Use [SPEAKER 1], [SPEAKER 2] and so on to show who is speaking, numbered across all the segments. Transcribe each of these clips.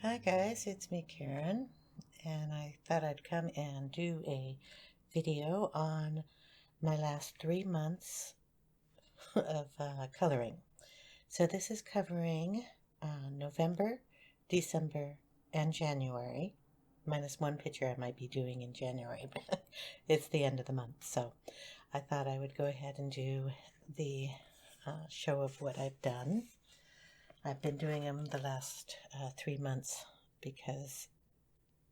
[SPEAKER 1] Hi guys, it's me Karen, and I thought I'd come and do a video on my last 3 months of coloring. So this is covering November, December, and January, minus one picture I might be doing in January, but it's the end of the month, so I thought I would go ahead and do the show of what I've done. I've been doing them the last 3 months because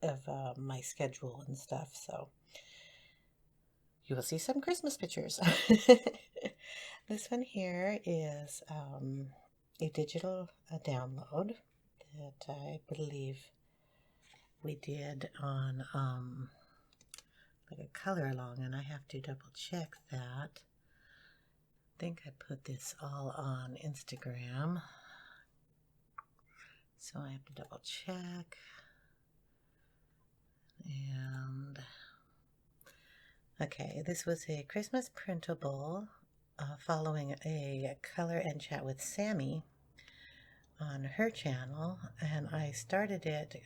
[SPEAKER 1] of my schedule and stuff, so you will see some Christmas pictures. This one here is a digital download that I believe we did on like a color along, and I have to double check that. I think I put this all on Instagram, so I have to double check. And okay, this was a Christmas printable following a color and chat with Sammy on her channel, and I started it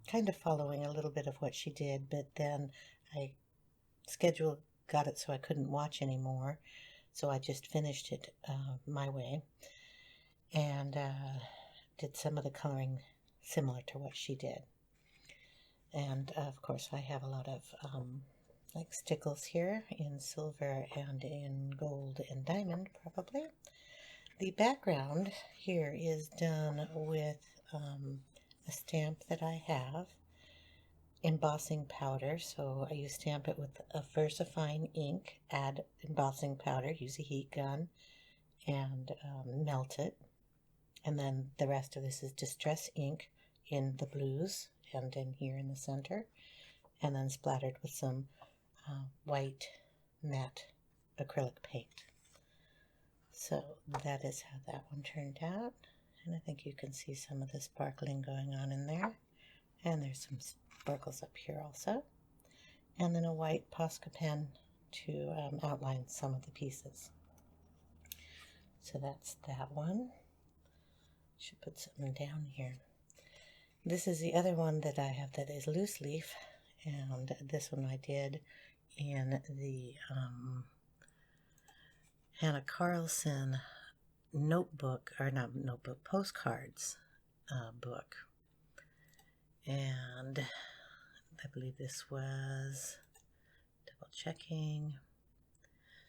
[SPEAKER 1] kind of following a little bit of what she did, but then I got it so I couldn't watch anymore, so I just finished it my way and did some of the coloring similar to what she did. And of course I have a lot of like stickles here in silver and in gold and diamond, probably. The background here is done with a stamp that I have, embossing powder. So you stamp it with a VersaFine ink, add embossing powder, use a heat gun, and melt it. And then the rest of this is distress ink in the blues and in here in the center, and then splattered with some white matte acrylic paint. So that is how that one turned out, and I think you can see some of the sparkling going on in there, and there's some sparkles up here also, and then a white Posca pen to outline some of the pieces. So that's that one. Should put something down here. This is the other one that I have that is loose leaf, and this one I did in the Hannah Carlson notebook, or not notebook, postcards book. And I believe this was, double checking,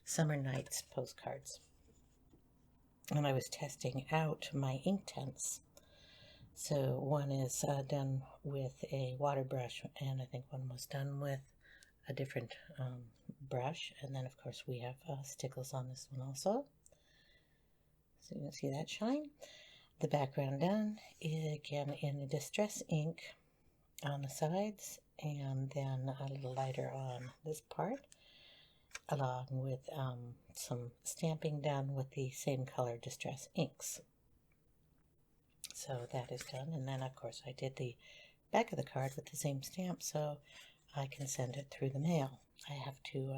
[SPEAKER 1] Summer Nights postcards. And I was testing out my ink tints. So one is done with a water brush, and I think one was done with a different brush. And then of course we have stickles on this one also. So you can see that shine. The background done is again in a distress ink on the sides, and then a little lighter on this part, along with some stamping done with the same color distress inks. So that is done, and then of course I did the back of the card with the same stamp so I can send it through the mail. I have to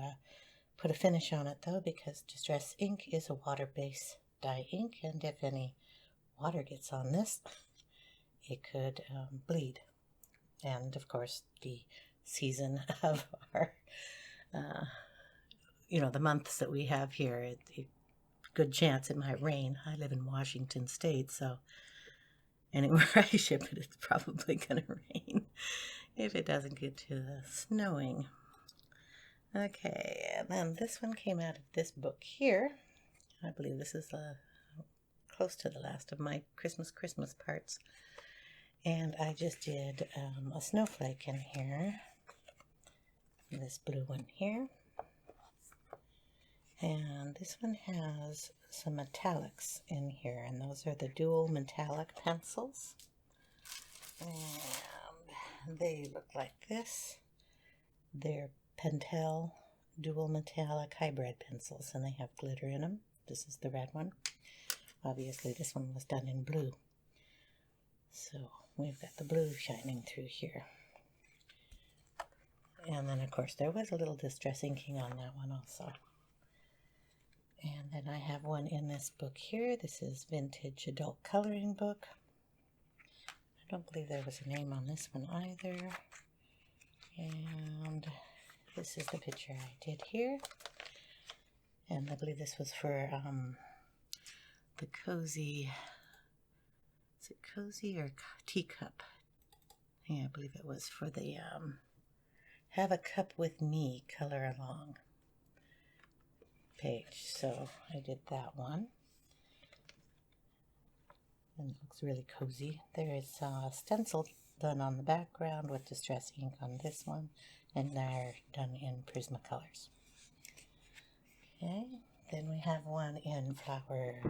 [SPEAKER 1] put a finish on it though, because distress ink is a water-based dye ink, and if any water gets on this, it could bleed. And of course the season of our the months that we have here, good chance it might rain. I live in Washington State, so anywhere I ship it, it's probably going to rain if it doesn't get to the snowing. Okay, and then this one came out of this book here. I believe this is close to the last of my Christmas parts. And I just did a snowflake in here, this blue one here. And this one has some metallics in here, and those are the dual metallic pencils. And they look like this. They're Pentel dual metallic hybrid pencils, and they have glitter in them. This is the red one. Obviously this one was done in blue. So we've got the blue shining through here. And then of course there was a little distress inking on that one also. And then I have one in this book here. This is Vintage Adult Coloring Book. I don't believe there was a name on this one either. And this is the picture I did here. And I believe this was for the cozy, is it cozy or teacup? Yeah, I believe it was for the Have a Cup with Me color along page. So I did that one. And it looks really cozy. There is a stencil done on the background with distress ink on this one, and they're done in Prismacolors. Okay, then we have one in Flowers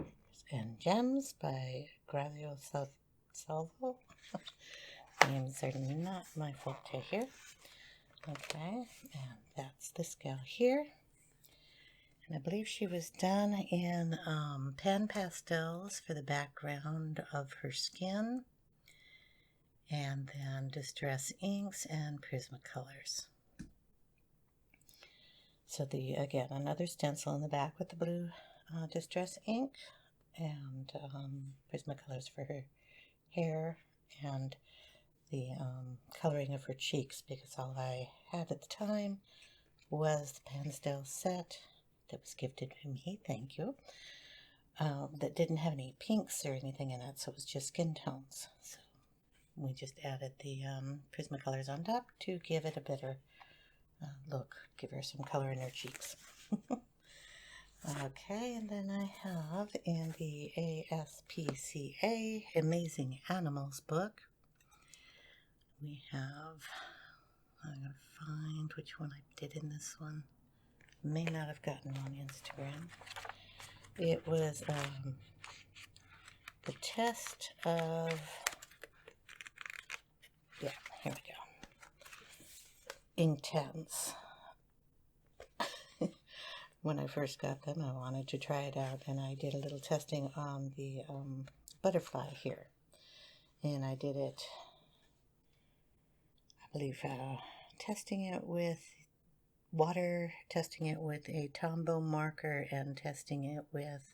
[SPEAKER 1] and Gems by Graviola Salvo. Name's certainly not my forte here. Okay, and that's this gal here. And I believe she was done in pan pastels for the background of her skin, and then distress inks and Prismacolors. So again, another stencil in the back with the blue distress ink, and Prismacolors for her hair, and the coloring of her cheeks, because all I had at the time was the pastel set that was gifted to me, thank you, that didn't have any pinks or anything in it, so it was just skin tones. So we just added the Prismacolors on top to give it a better look, give her some color in her cheeks. Okay, and then I have in the ASPCA Amazing Animals book, we have, I'm going to find which one I did in this one. May not have gotten on Instagram. It was the test of, yeah, here we go, Inktense. When I first got them, I wanted to try it out, and I did a little testing on the butterfly here. And I did it, I believe, testing it with water, testing it with a Tombow marker, and testing it with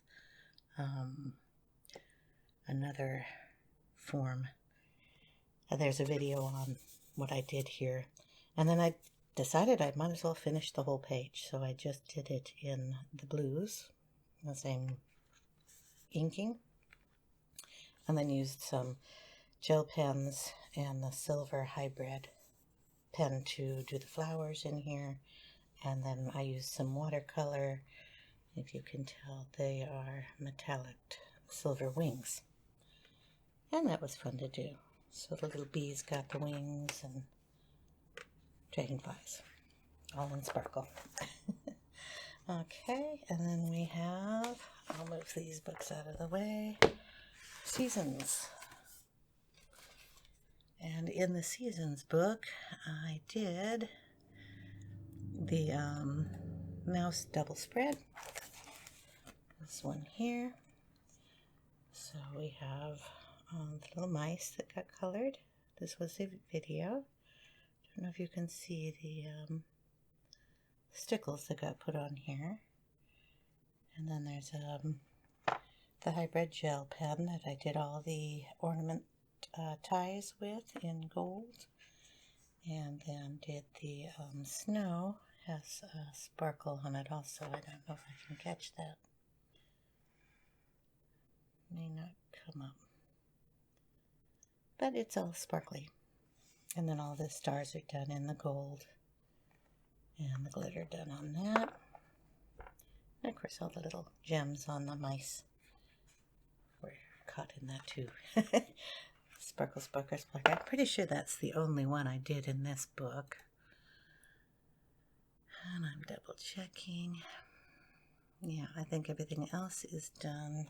[SPEAKER 1] another form. There's a video on what I did here, and then I decided I might as well finish the whole page, so I just did it in the blues, the same inking, and then used some gel pens and the silver hybrid pen to do the flowers in here. And then I used some watercolor. If you can tell, they are metallic silver wings. And that was fun to do. So the little bees got the wings, and dragonflies, all in sparkle. Okay, and then we have, I'll move these books out of the way, Seasons. And in the Seasons book, I did the mouse double spread, this one here. So we have the little mice that got colored. This was a video. I don't know if you can see the stickles that got put on here. And then there's the hybrid gel pen that I did all the ornament ties with in gold. And then did the snow, has a sparkle on it also. I don't know if I can catch that. May not come up. But it's all sparkly. And then all the stars are done in the gold. And the glitter done on that. And of course all the little gems on the mice were caught in that too. Sparkle, sparkle, sparkle. I'm pretty sure that's the only one I did in this book. And I'm double checking. Yeah, I think everything else is done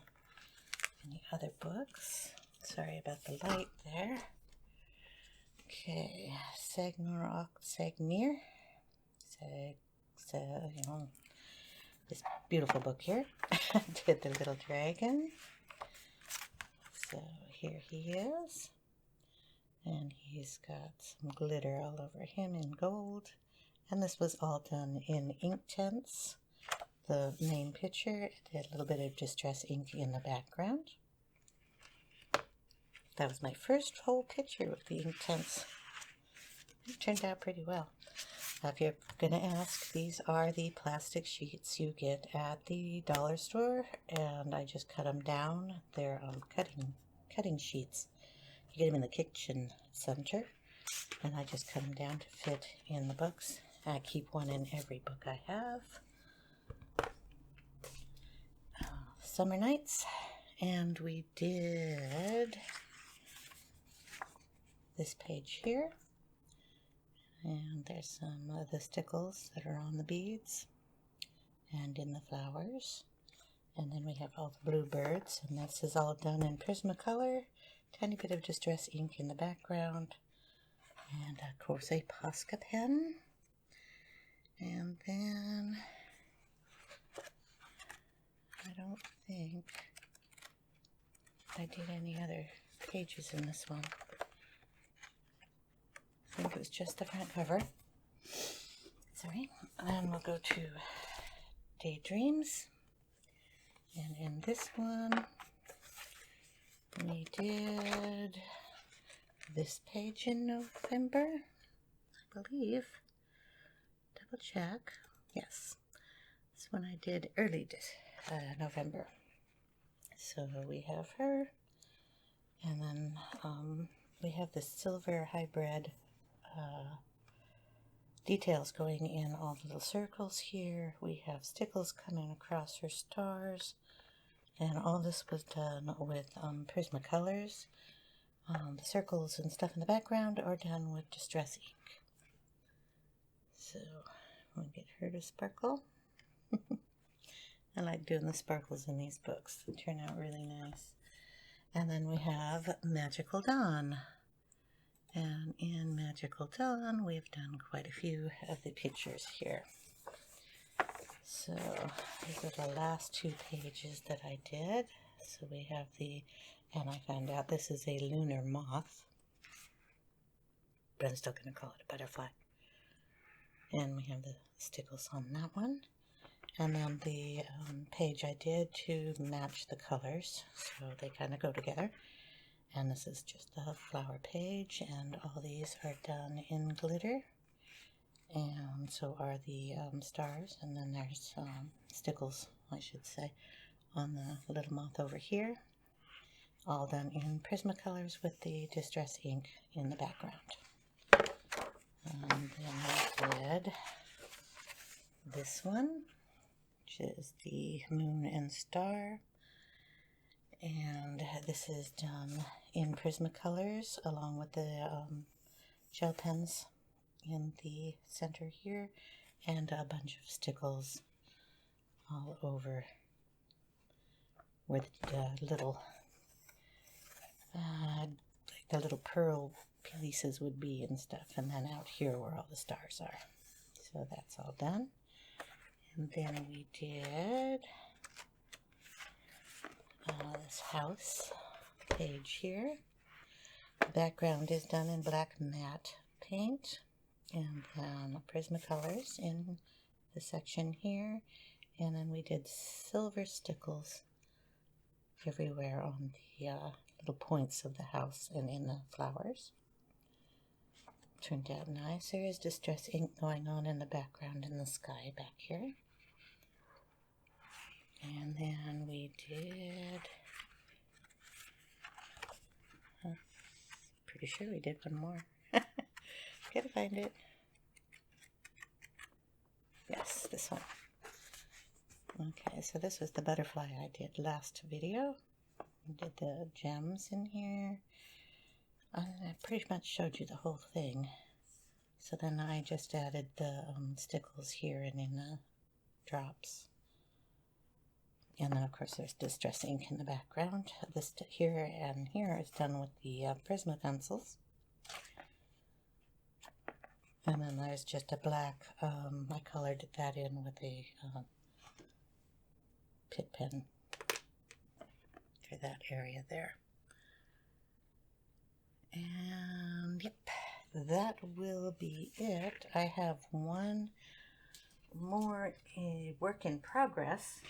[SPEAKER 1] in the other books. Sorry about the light there. Okay, Sagnir, you know, this beautiful book here. Did the little dragon. So here he is. And he's got some glitter all over him in gold. And this was all done in Inktense. The main picture, it did a little bit of distress ink in the background. that was my first whole picture with the Inktense. It turned out pretty well. If you're going to ask, these are the plastic sheets you get at the dollar store, and I just cut them down. They're cutting sheets. You get them in the kitchen center, and I just cut them down to fit in the books. I keep one in every book I have. Summer Nights, and we did this page here. And there's some of the stickles that are on the beads and in the flowers. And then we have all the bluebirds, and this is all done in Prismacolor. Tiny bit of Distress ink in the background. And of course a Posca pen. And then I don't think I did any other pages in this one. I think it was just the front cover. Sorry. And we'll go to Daydreams. And in this one, we did this page in November, I believe. Double check. Yes. This one I did early November. So we have her. And then we have the silver hybrid details going in all the little circles here. We have stickles coming across her stars, and all this was done with Prismacolors. The circles and stuff in the background are done with Distress ink. So we'll get her to sparkle. I like doing the sparkles in these books. They turn out really nice. And then we have Magical Dawn. And in Magical Dawn, we've done quite a few of the pictures here. So these are the last two pages that I did. So we have and I found out this is a lunar moth, but I'm still going to call it a butterfly. And we have the stickles on that one. And then the page I did to match the colors, so they kind of go together. And this is just the flower page, and all these are done in glitter, and so are the stars, and then there's stickles, I should say, on the little moth over here, all done in Prismacolors with the Distress ink in the background. And then we did this one, which is the Moon and Star. And this is done in Prismacolors along with the gel pens in the center here, and a bunch of stickles all over where the little like the little pearl pieces would be and stuff, and then out here where all the stars are. So that's all done. And then we did this house page here. The background is done in black matte paint, and then Prismacolors in the section here, and then we did silver stickles everywhere on the little points of the house and in the flowers. Turned out nice. There is Distress ink going on in the background in the sky back here. And then we did, pretty sure we did one more. Gotta find it. Yes, this one. Okay, so this was the butterfly I did last video. I did the gems in here. I pretty much showed you the whole thing. So then I just added the stickles here and in the drops. And then, of course, there's Distress ink in the background. This here and here is done with the Prisma pencils. And then there's just a black, I colored that in with a Pitt pen for that area there. And, yep, that will be it. I have one more work in progress.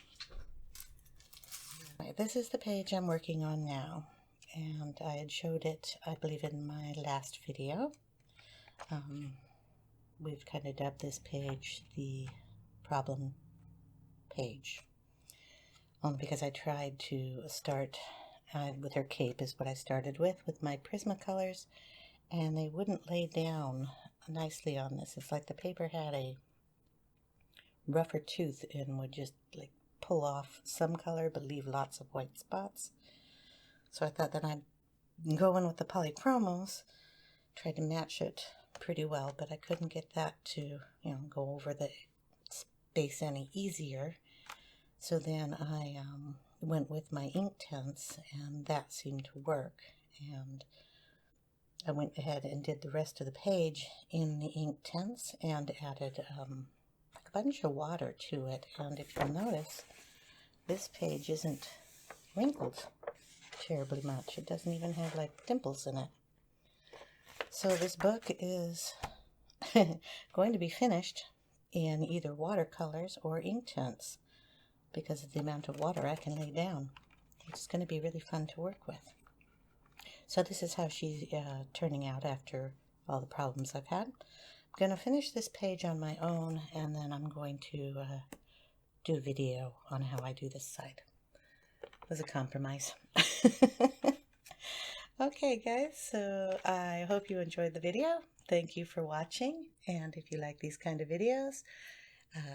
[SPEAKER 1] This is the page I'm working on now, and I had showed it, I believe, in my last video. We've kind of dubbed this page the problem page, only because I tried to start with her cape is what I started with my Prismacolors, and they wouldn't lay down nicely on this. It's like the paper had a rougher tooth and would just like pull off some color but leave lots of white spots. So I thought that I'd go in with the polychromos, tried to match it pretty well, but I couldn't get that to, go over the space any easier. So then I went with my ink tints, and that seemed to work. And I went ahead and did the rest of the page in the ink tints and added like a bunch of water to it. And if you'll notice, this page isn't wrinkled terribly much. It doesn't even have like dimples in it. So this book is going to be finished in either watercolors or ink tints because of the amount of water I can lay down. It's going to be really fun to work with. So this is how she's turning out after all the problems I've had. I'm going to finish this page on my own, and then I'm going to do a video on how I do this side. It was a compromise. Okay, guys, so I hope you enjoyed the video. Thank you for watching, and if you like these kind of videos,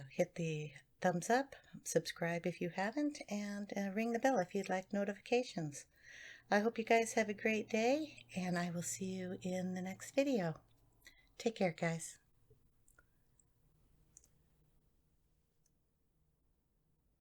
[SPEAKER 1] hit the thumbs up, subscribe if you haven't, and ring the bell if you'd like notifications. I hope you guys have a great day, and I will see you in the next video. Take care, guys.